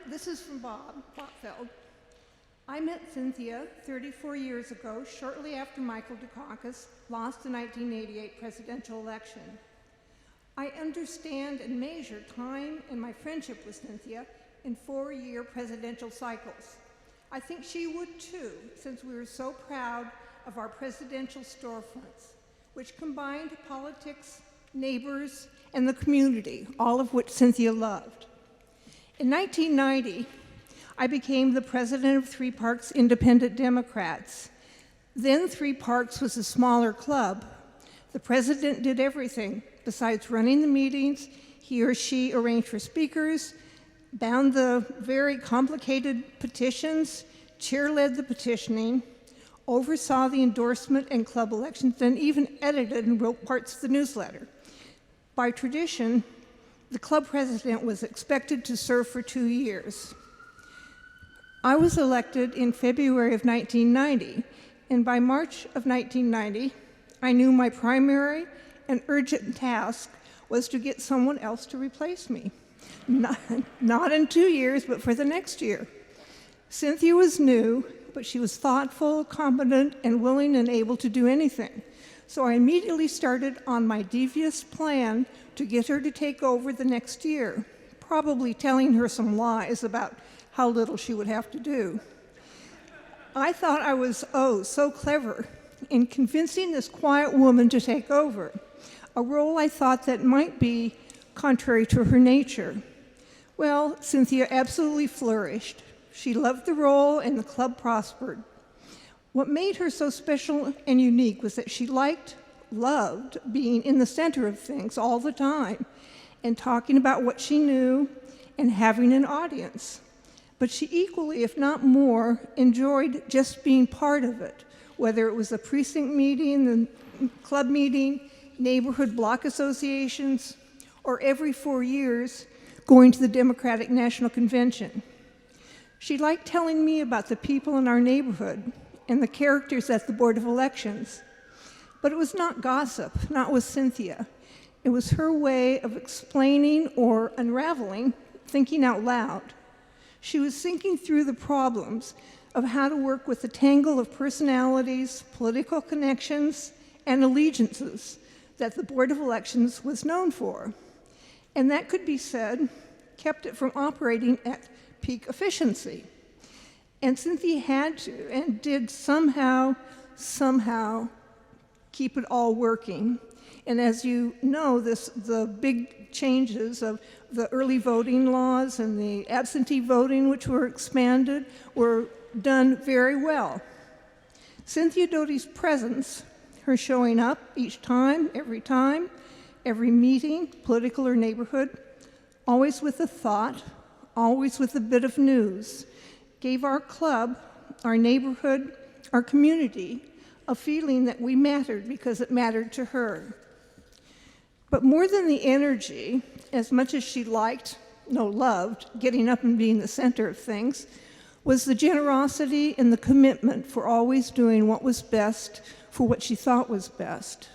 This is from Bob Botfeld. I met Cynthia 34 years ago, shortly after Michael Dukakis lost the 1988 presidential election. I understand and measure time and my friendship with Cynthia in 4-year presidential cycles. I think she would too, since we were so proud of our presidential storefronts, which combined politics, neighbors, and the community, all of which Cynthia loved. In 1990, I became the president of Three Parks Independent Democrats. Then Three Parks was a smaller club. The president did everything. Besides running the meetings, he or she arranged for speakers, bound the very complicated petitions, chair-led the petitioning, oversaw the endorsement and club elections, and even edited and wrote parts of the newsletter. By tradition, the club president was expected to serve for 2 years. I was elected in February of 1990, and by March of 1990, I knew my primary and urgent task was to get someone else to replace me. Not in 2 years, but for the next year. Cynthia was new, but she was thoughtful, competent, and willing and able to do anything. So I immediately started on my devious plan to get her to take over the next year, probably telling her some lies about how little she would have to do. I thought I was, so clever in convincing this quiet woman to take over, a role I thought that might be contrary to her nature. Well, Cynthia absolutely flourished. She loved the role and the club prospered. What made her so special and unique was that she loved being in the center of things all the time and talking about what she knew and having an audience. But she equally, if not more, enjoyed just being part of it, whether it was a precinct meeting, the club meeting, neighborhood block associations, or every 4 years going to the Democratic National Convention. She liked telling me about the people in our neighborhood and the characters at the Board of Elections. But it was not gossip, not with Cynthia. It was her way of explaining or unraveling, thinking out loud. She was thinking through the problems of how to work with the tangle of personalities, political connections, and allegiances that the Board of Elections was known for. And that could be said, kept it from operating at peak efficiency. And Cynthia had to and did somehow keep it all working. And as you know, the big changes of the early voting laws and the absentee voting, which were expanded, were done very well. Cynthia Doty's presence, her showing up each time, every meeting, political or neighborhood, always with a thought, always with a bit of news, gave our club, our neighborhood, our community, a feeling that we mattered because it mattered to her. But more than the energy, as much as she loved getting up and being the center of things, was the generosity and the commitment for always doing what was best for what she thought was best.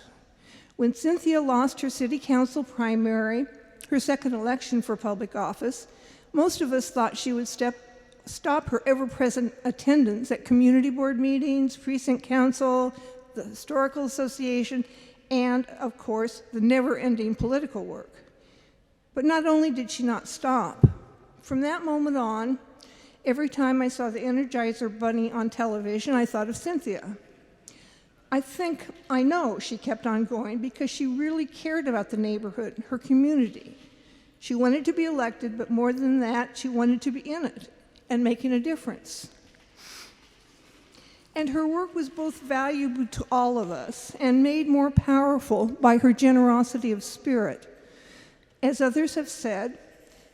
When Cynthia lost her city council primary, her second election for public office, most of us thought she would stop her ever-present attendance at community board meetings, precinct council, the historical association, and, of course, the never-ending political work. But not only did she not stop, from that moment on, every time I saw the Energizer Bunny on television, I thought of Cynthia. I know she kept on going because she really cared about the neighborhood, her community. She wanted to be elected, but more than that, she wanted to be in it and making a difference. And her work was both valuable to all of us and made more powerful by her generosity of spirit. As others have said,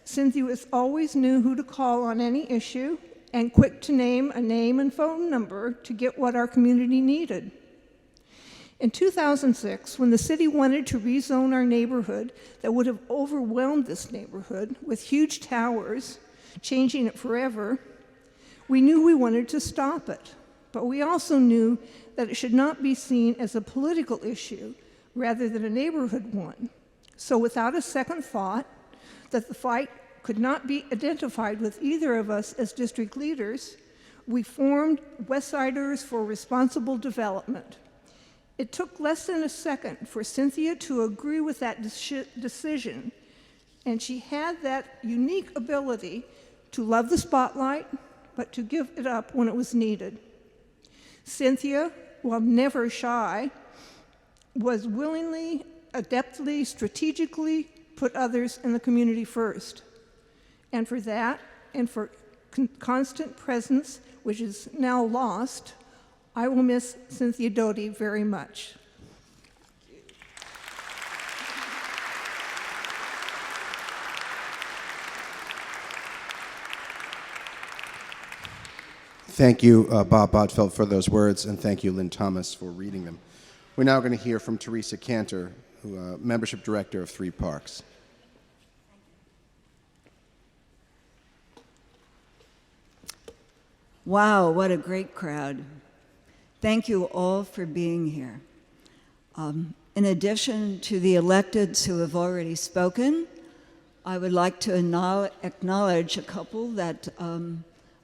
Cynthia always knew who to call on any issue and quick to name a name and phone number to get what our community needed. In 2006, when the city wanted to rezone our neighborhood that would have overwhelmed this neighborhood with huge towers, changing it forever, we knew we wanted to stop it. But we also knew that it should not be seen as a political issue rather than a neighborhood one. So without a second thought that the fight could not be identified with either of us as district leaders, we formed Westsiders for Responsible Development. It took less than a second for Cynthia to agree with that decision, and she had that unique ability to love the spotlight, but to give it up when it was needed. Cynthia, while never shy, was willingly, adeptly, strategically put others in the community first. And for that, and for constant presence, which is now lost, I will miss Cynthia Doty very much. Thank you, Bob Botfeld, for those words, and thank you, Lynn Thomas, for reading them. We're now going to hear from Teresa Cantor, Membership Director of 3 Parks. Wow, what a great crowd. Thank you all for being here. In addition to the electeds who have already spoken, I would like to acknowledge a couple that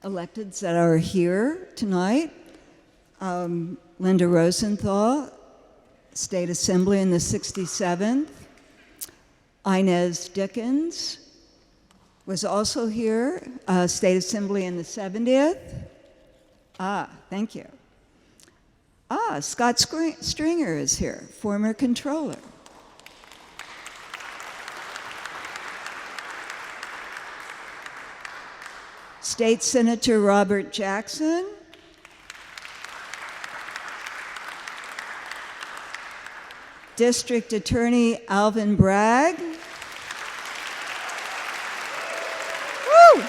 electeds that are here tonight. Linda Rosenthal, State Assembly in the 67th. Inez Dickens was also here, State Assembly in the 70th. Thank you. Scott Stringer is here, former controller. State Senator Robert Jackson. District Attorney Alvin Bragg. Woo!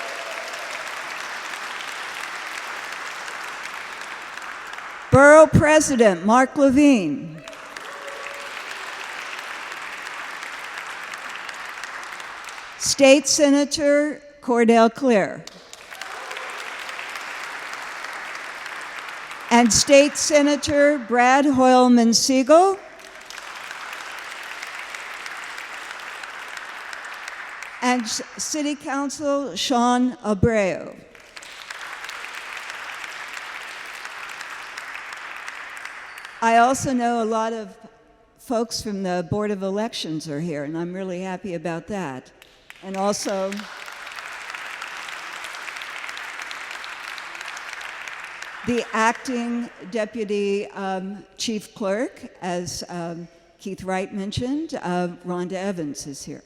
Borough President Mark Levine. State Senator Cordell Clear. And State Senator Brad Hoylman Siegel. And City Council Sean Abreu. I also know a lot of folks from the Board of Elections are here, and I'm really happy about that. And also, the acting deputy chief clerk, as Keith Wright mentioned, Rhonda Evans is here.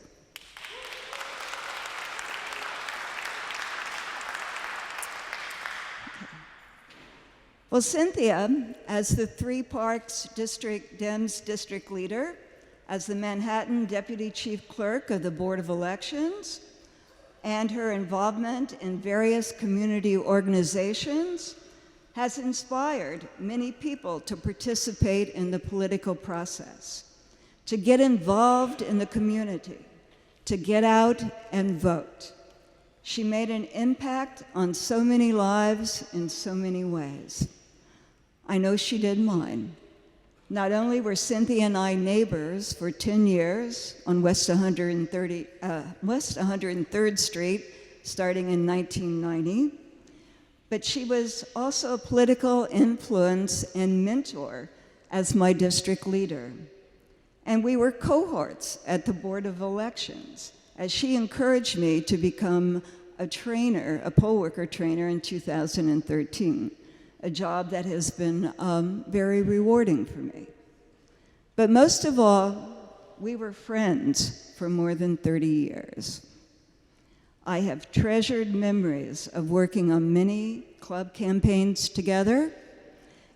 Well, Cynthia, as the 3 Parks District Dems district leader, as the Manhattan deputy chief clerk of the Board of Elections, and her involvement in various community organizations, has inspired many people to participate in the political process, to get involved in the community, to get out and vote. She made an impact on so many lives in so many ways. I know she did mine. Not only were Cynthia and I neighbors for 10 years on West 103rd Street, starting in 1990, but she was also a political influence and mentor as my district leader. And we were cohorts at the Board of Elections, as she encouraged me to become a trainer, a poll worker trainer in 2013, a job that has been very rewarding for me. But most of all, we were friends for more than 30 years. I have treasured memories of working on many club campaigns together,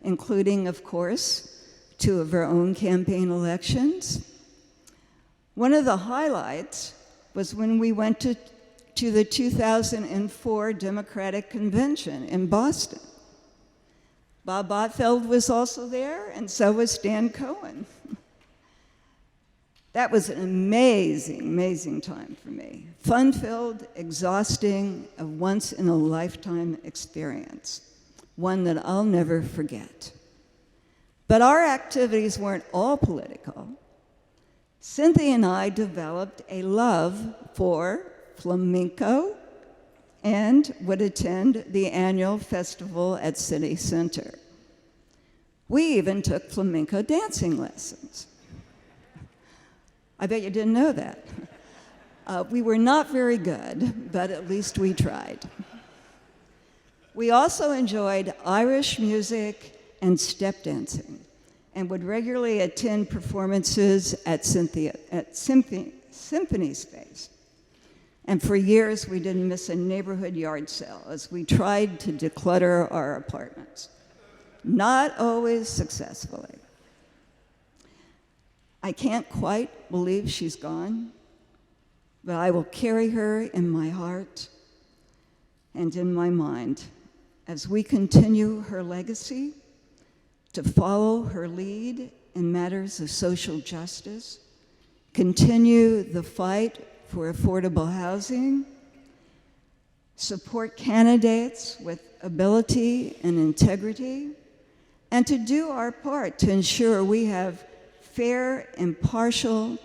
including, of course, 2 of our own campaign elections. One of the highlights was when we went to the 2004 Democratic Convention in Boston. Bob Botfeld was also there, and so was Dan Cohen. That was an amazing, amazing time for me. Fun-filled, exhausting, a once-in-a-lifetime experience, one that I'll never forget. But our activities weren't all political. Cynthia and I developed a love for flamenco and would attend the annual festival at City Center. We even took flamenco dancing lessons. I bet you didn't know that. We were not very good, but at least we tried. We also enjoyed Irish music and step dancing and would regularly attend performances at Symphony Space. And for years, we didn't miss a neighborhood yard sale as we tried to declutter our apartments. Not always successfully. I can't quite believe she's gone, but I will carry her in my heart and in my mind as we continue her legacy, to follow her lead in matters of social justice, continue the fight for affordable housing, support candidates with ability and integrity, and to do our part to ensure we have fair, impartial,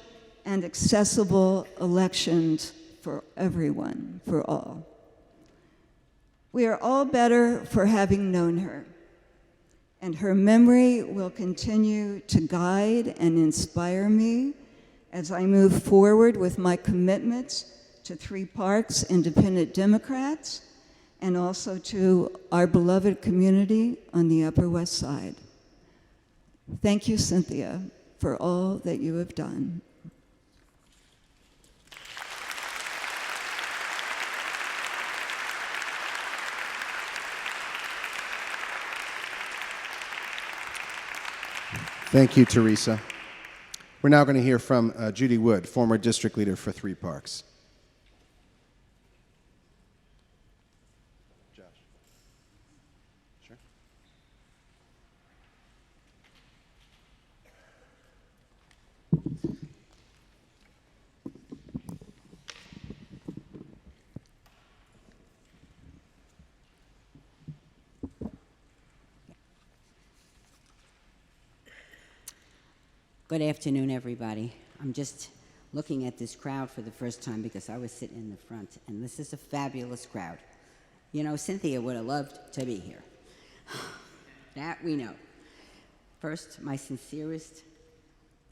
and accessible elections for everyone, for all. We are all better for having known her, and her memory will continue to guide and inspire me as I move forward with my commitments to Three Parks Independent Democrats and also to our beloved community on the Upper West Side. Thank you, Cynthia, for all that you have done. Thank you, Teresa. We're now going to hear from Judy Wood, former district leader for Three Parks. Josh. Sure. Good afternoon, everybody. I'm just looking at this crowd for the first time because I was sitting in the front, and this is a fabulous crowd. You know, Cynthia would have loved to be here. That we know. First, my sincerest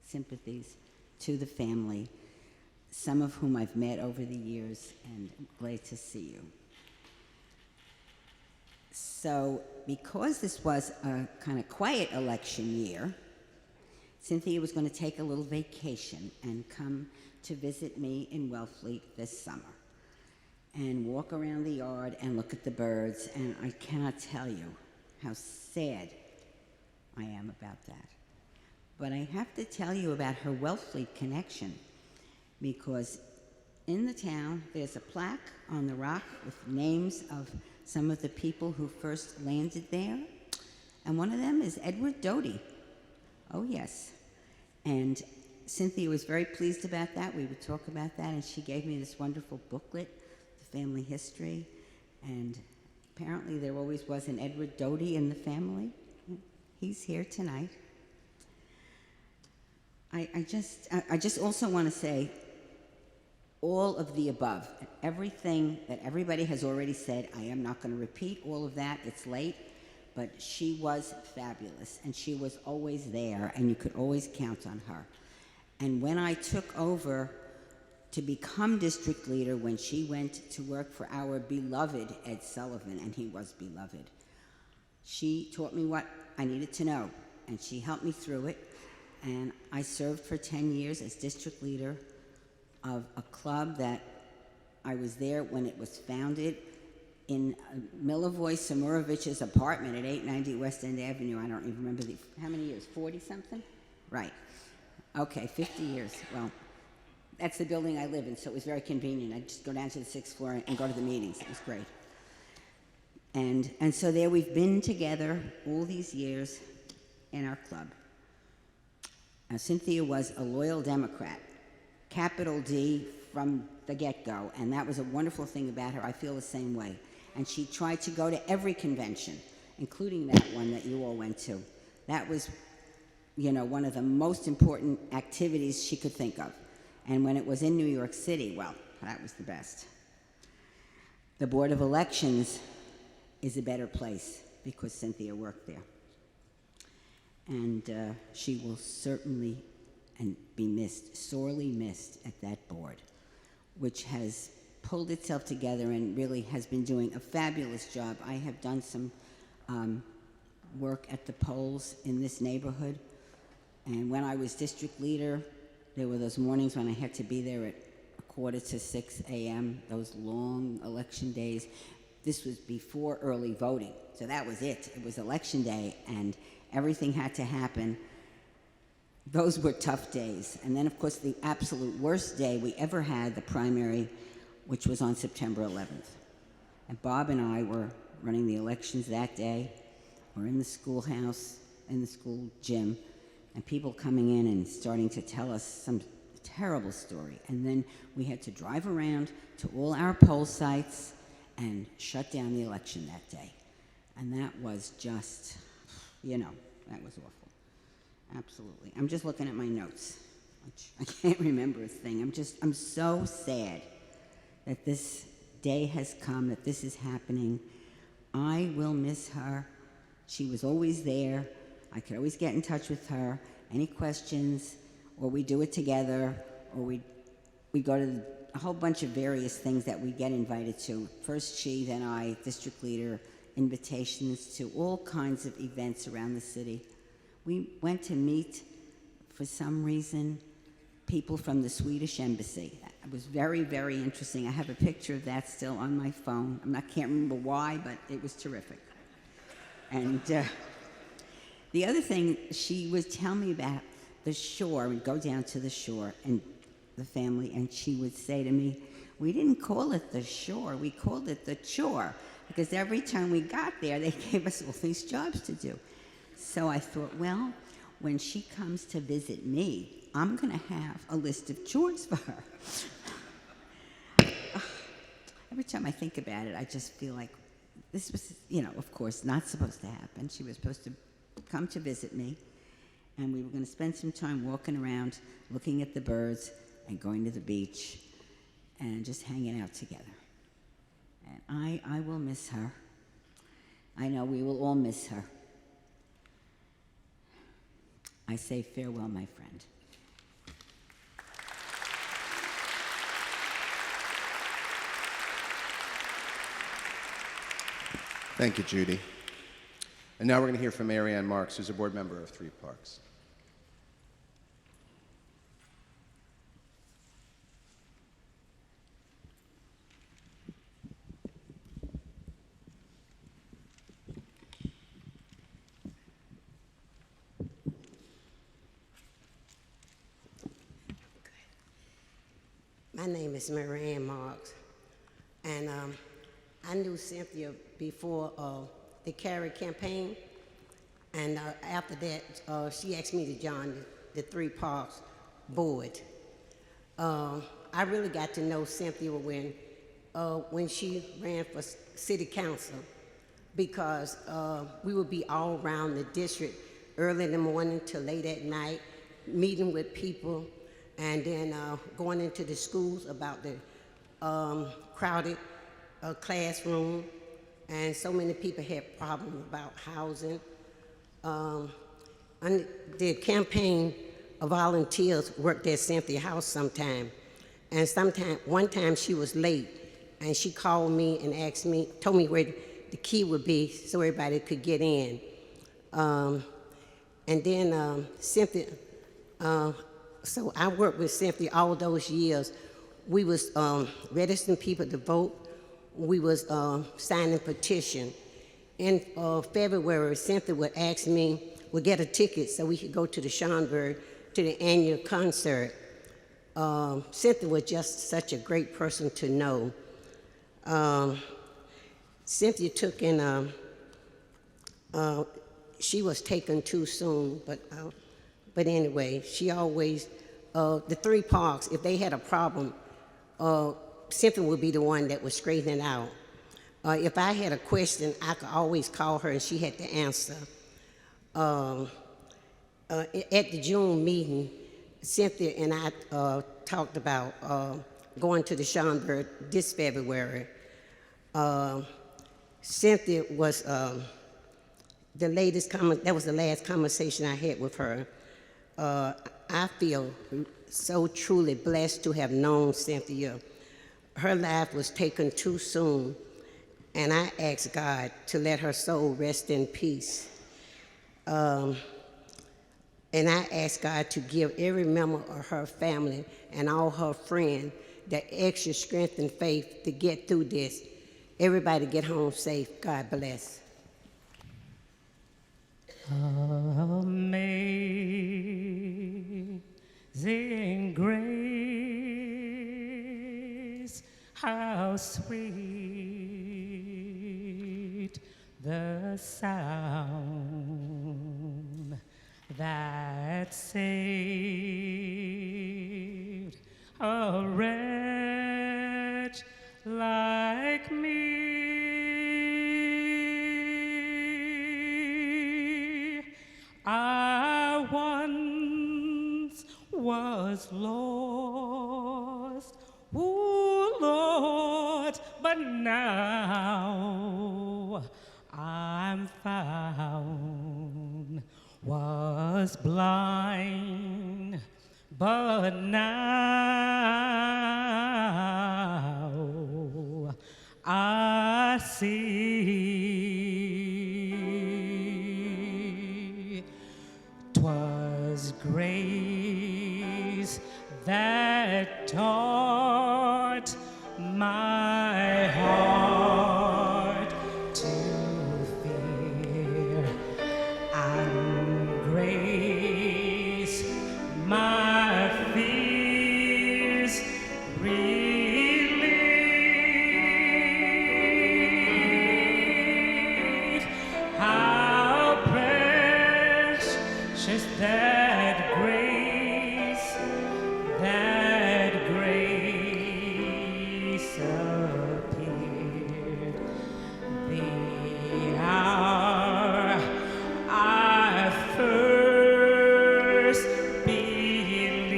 sympathies to the family, some of whom I've met over the years, and I'm glad to see you. So, because this was a kind of quiet election year, Cynthia was going to take a little vacation and come to visit me in Wellfleet this summer and walk around the yard and look at the birds, and I cannot tell you how sad I am about that. But I have to tell you about her Wellfleet connection, because in the town there's a plaque on the rock with names of some of the people who first landed there, and one of them is Edward Doty. Oh, yes. And Cynthia was very pleased about that. We would talk about that, and she gave me this wonderful booklet, The Family History, and apparently there always was an Edward Doty in the family. He's here tonight. I just also want to say all of the above, everything that everybody has already said. I am not going to repeat all of that. It's late. But she was fabulous, and she was always there, and you could always count on her. And when I took over to become district leader, when she went to work for our beloved Ed Sullivan, and he was beloved, she taught me what I needed to know, and she helped me through it. And I served for 10 years as district leader of a club that I was there when it was founded in Milivoje Samorovich's apartment at 890 West End Avenue. I don't even remember how many years, 40-something? Right. Okay, 50 years. Well, that's the building I live in, so it was very convenient. I'd just go down to the 6th floor and go to the meetings. It was great. And so there we've been together all these years in our club. Now, Cynthia was a loyal Democrat, capital D from the get-go, and that was a wonderful thing about her. I feel the same way. And she tried to go to every convention, including that one that you all went to. That was, you know, one of the most important activities she could think of. And when it was in New York City, well, that was the best. The Board of Elections is a better place because Cynthia worked there. And she will certainly be missed, sorely missed at that board, which has pulled itself together and really has been doing a fabulous job. I have done some work at the polls in this neighborhood, and when I was district leader, there were those mornings when I had to be there at 5:45 a.m., those long election days. This was before early voting, so that was it. It was election day, and everything had to happen. Those were tough days. And then, of course, the absolute worst day we ever had, the primary, which was on September 11th. And Bob and I were running the elections that day. We're in the schoolhouse, in the school gym, and people coming in and starting to tell us some terrible story. And then we had to drive around to all our poll sites and shut down the election that day. And that was just, that was awful. Absolutely. I'm just looking at my notes. I can't remember a thing. I'm so sad that this day has come, that this is happening. I will miss her. She was always there. I could always get in touch with her. Any questions, or we do it together, or we go to a whole bunch of various things that we get invited to. First she, then I, district leader, invitations to all kinds of events around the city. We went to meet, for some reason, people from the Swedish embassy. It was very, very interesting. I have a picture of that still on my phone. Can't remember why, but it was terrific. And the other thing, she would tell me about the shore. We'd go down to the shore, and the family, and she would say to me, we didn't call it the shore, we called it the chore, because every time we got there, they gave us all these jobs to do. So I thought, well, when she comes to visit me, I'm going to have a list of chores for her. Every time I think about it, I just feel like this was, of course, not supposed to happen. She was supposed to come to visit me, and we were going to spend some time walking around, looking at the birds, and going to the beach, and just hanging out together. And I will miss her. I know we will all miss her. I say farewell, my friend. Thank you, Judy. And now we're going to hear from Mary Ann Marks, who's a board member of 3 Parks. My name is Mary Ann Marks, and I knew Cynthia before the Carrie campaign, and after that, she asked me to join the 3 Parks board. I really got to know Cynthia when she ran for city council, because we would be all around the district early in the morning till late at night, meeting with people, and then going into the schools about the crowded classroom, and so many people had problems about housing. The campaign volunteers worked at Cynthia House sometime, and one time she was late, and she called me and told me where the key would be so everybody could get in. And then Cynthia, so I worked with Cynthia all those years. We was registering people to vote. We was signing petition. In February, Cynthia would ask me, would get a ticket so we could go to the Schomburg to the annual concert. Cynthia was just such a great person to know. Cynthia took in, she was taken too soon, but anyway, she always, the 3 Parks, if they had a problem, Cynthia would be the one that would straighten it out. If I had a question, I could always call her and she had to answer. At the June meeting, Cynthia and I talked about going to the Schaumburg this February. Cynthia was that was the last conversation I had with her. I feel so truly blessed to have known Cynthia. Her life was taken too soon, and I asked God to let her soul rest in peace. And I asked God to give every member of her family and all her friends the extra strength and faith to get through this. Everybody get home safe. God bless. Amazing grace, how sweet the sound that saved a wretch like me. I once was lost, oh Lord, but now I'm found. Was blind, but now I see. 'Twas grace that taught my heart to fear, and grace my fears relieve. How precious that grace appeared. The hour I first believed,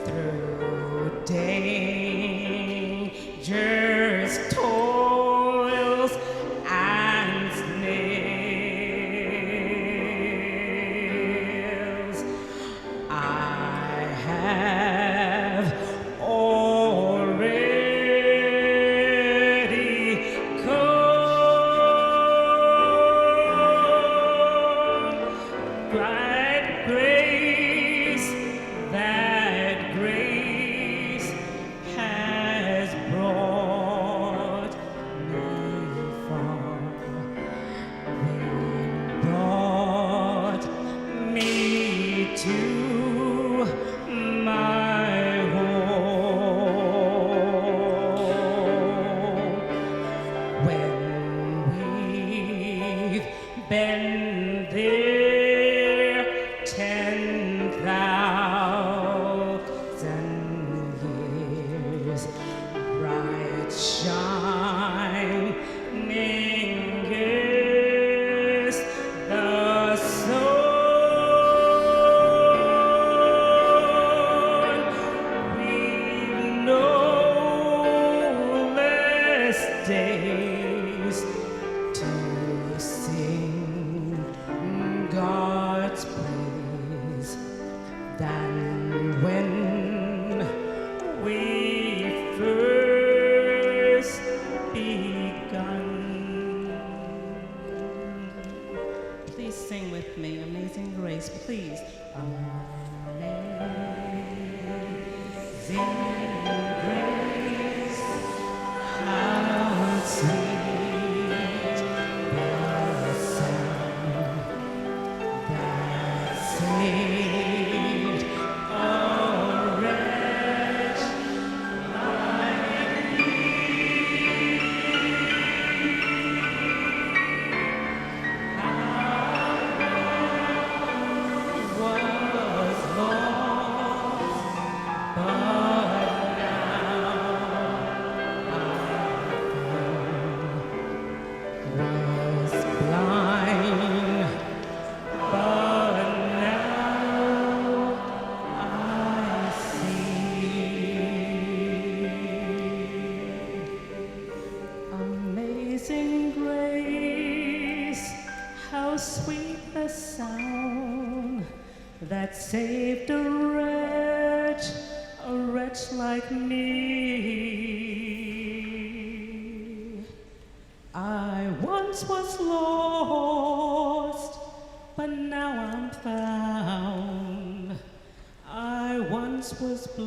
through dangers, toils, and snails, I have already come. That grace has brought me far. Brought me to my home. When we've been there 10,000 years, bright shining is the sun. We've no less days to sing God's praise than when we first begun. Please sing with me, Amazing Grace, please. Amazing grace, how sweet the sound that saved a wretch like me. I was lost, but like me. I once was lost, but now I'm found. I once was blind,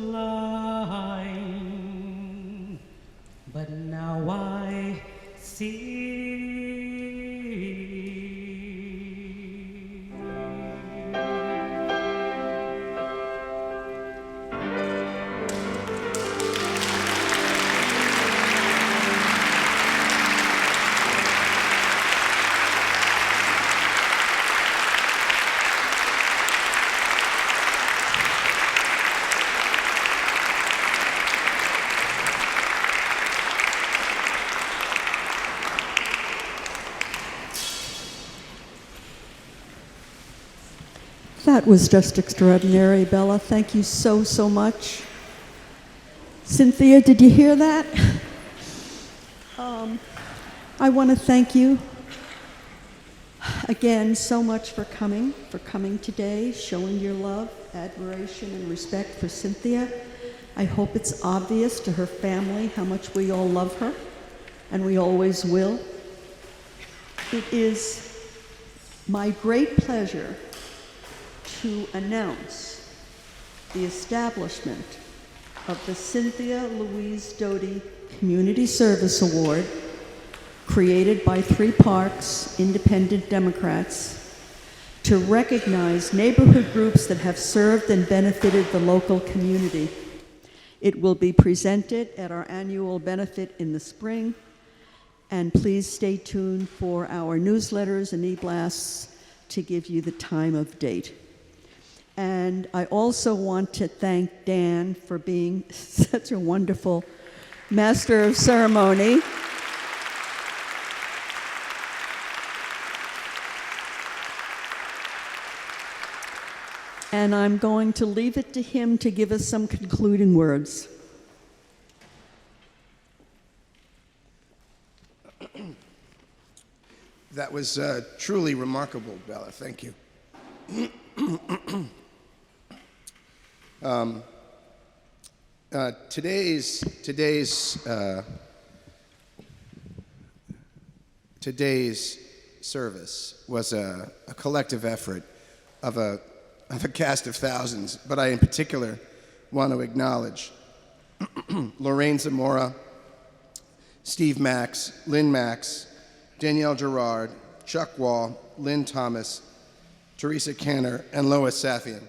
but now I see. That was just extraordinary, Bella. Thank you so, so much. Cynthia, did you hear that? I want to thank you again so much for coming today, showing your love, admiration, and respect for Cynthia. I hope it's obvious to her family how much we all love her, and we always will. It is my great pleasure to announce the establishment of the Cynthia Louise Doty Community Service Award, created by 3 Parks Independent Democrats, to recognize neighborhood groups that have served and benefited the local community. It will be presented at our annual benefit in the spring, and please stay tuned for our newsletters and e-blasts to give you the time of date. And I also want to thank Dan for being such a wonderful master of ceremony. And I'm going to leave it to him to give us some concluding words. That was truly remarkable, Bella. Thank you. Today's service was a collective effort of a cast of thousands, but I in particular want to acknowledge Lorraine Zamora, Steve Max, Lynn Max, Danielle Gerard, Chuck Wall, Lynn Thomas, Teresa Canner, and Lois Safian.